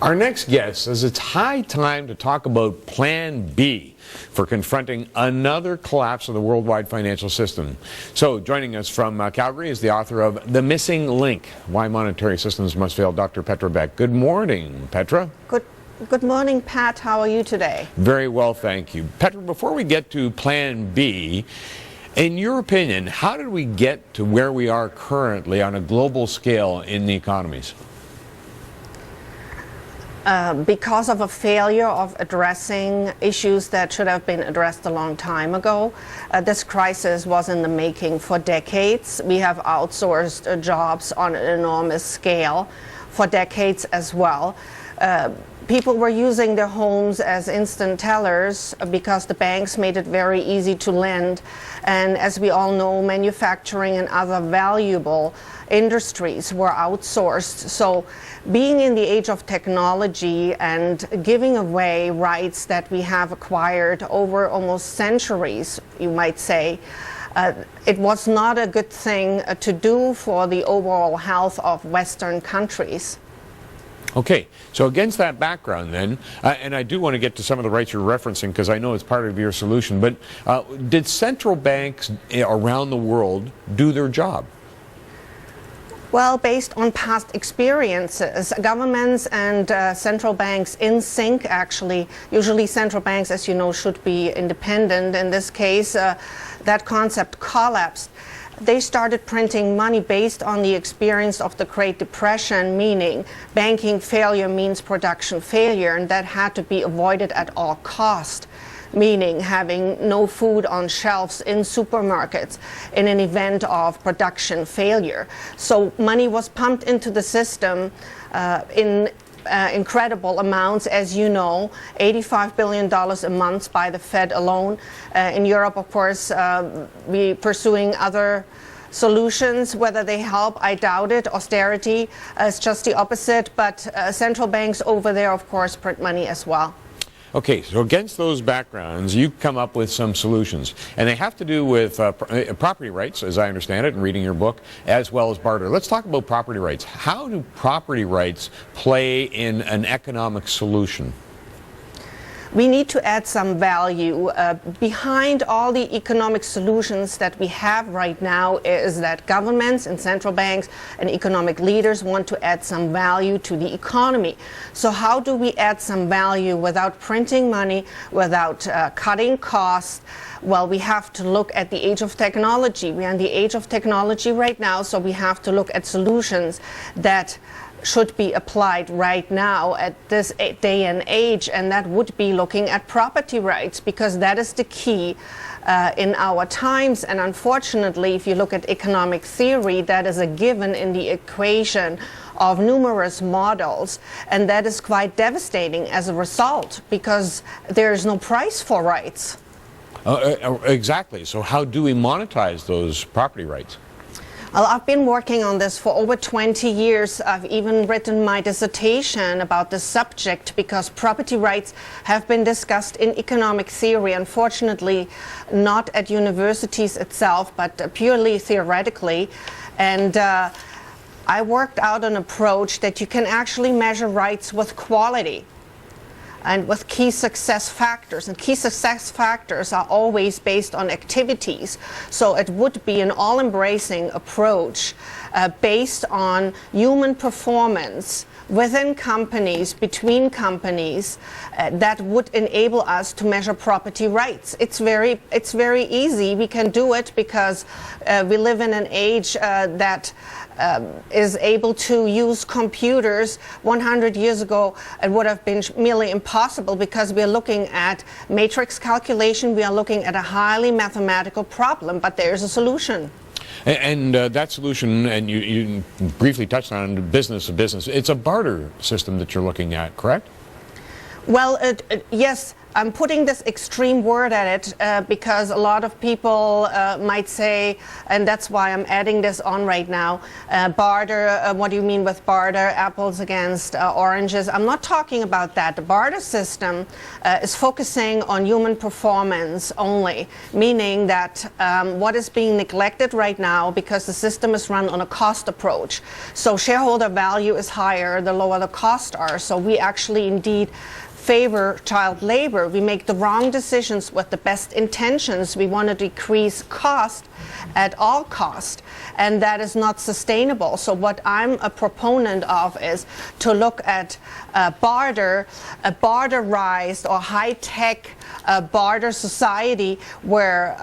Our next guest says it's high time to talk about Plan B for confronting another collapse of the worldwide financial system. So joining us from Calgary is the author of The Missing Link, Why Monetary Systems Must Fail, Dr.Petra Beck. Good morning, Petra. Good morning, Pat. How are you today? Very well, thank you. Petra, before we get to Plan B, in your opinion, how did we get to where we are currently on a global scale in the economies? Because of a failure of addressing issues that should have been addressed a long time ago. This crisis was in the making for decades. We have outsourced jobs on an enormous scale for decades as well. People were using their homes as instant tellers because the banks made it very easy to lend. And as we all know, manufacturing and other valuable industries were outsourced. So being in the age of technology and giving away rights that we have acquired over almost centuries, you might say, it was not a good thing to do for the overall health of Western countries. Okay, so against that background then, and I do want to get to some of the rights you're referencing because I know it's part of your solution, but did central banks around the world do their job? Well, based on past experiences, governments and central banks in sync, actually. Usually central banks, as you know, should be independent. In this case, that concept collapsed. They started printing money based on the experience of the Great Depression, meaning banking failure means production failure, and that had to be avoided at all cost, meaning having no food on shelves in supermarkets in an event of production failure. So money was pumped into the system in incredible amounts, as you know, $85 billion a month by the Fed alone. In Europe, of course, we're pursuing other solutions. Whether they help, I doubt it. Austerity is just the opposite, but central banks over there, of course, print money as well. Okay, so against those backgrounds, you come up with some solutions, and they have to do with property rights, as I understand it, in reading your book, as well as barter. Let's talk about property rights. How do property rights play in an economic solution? We need to add some value. Behind all the economic solutions that we have right now is that governments and central banks and economic leaders want to add some value to the economy. So how do we add some value without printing money, without cutting costs? Well, we have to look at the age of technology. We are in the age of technology right now, so we have to look at solutions that should be applied right now at this day and age, and that would be looking at property rights, because that is the key in our times. And unfortunately, if you look at economic theory, that is a given in the equation of numerous models, and that is quite devastating as a result, because there is no price for rights. Exactly. So how do we monetize those property rights? Well, I've been working on this for over 20 years. I've even written my dissertation about this subject because property rights have been discussed in economic theory, unfortunately not at universities itself, but purely theoretically. And I worked out an approach that you can actually measure rights with quality and with key success factors. And key success factors are always based on activities. So it would be an all-embracing approach based on human performance within companies, between companies, that would enable us to measure property rights. It's very easy. We can do it because we live in an age that is able to use computers. 100 years ago, it would have been merely impossible because we are looking at matrix calculation. We are looking at a highly mathematical problem, but there is a solution. And that solution, and you briefly touched on business to business, it's a barter system that you're looking at, correct? Well, yes, I'm putting this extreme word at it because a lot of people might say, and that's why I'm adding this on right now, barter, what do you mean with barter? Apples against oranges. I'm not talking about that. The barter system is focusing on human performance only, meaning that what is being neglected right now, because the system is run on a cost approach. So shareholder value is higher the lower the costs are. So we actually indeed favor child labor. We make the wrong decisions with the best intentions. We want to decrease cost at all cost, and that is not sustainable. So what I'm a proponent of is to look at barter, a barterized or high-tech barter society where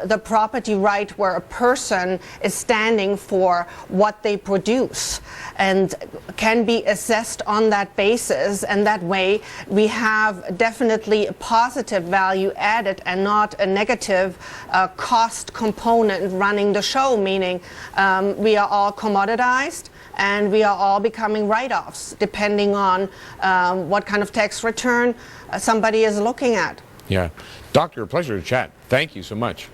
the property right, where a person is standing for what they produce and can be assessed on that basis, and that way we have definitely a positive value added and not a negative cost component running the show, meaning we are all commoditized and we are all becoming write-offs depending on what kind of tax return somebody is looking at. Yeah. Doctor, a pleasure to chat. Thank you so much.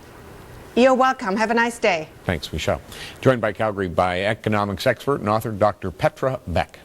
You're welcome. Have a nice day. Thanks, Michelle. Joined by Calgary by economics expert and author Dr. Petra Beck.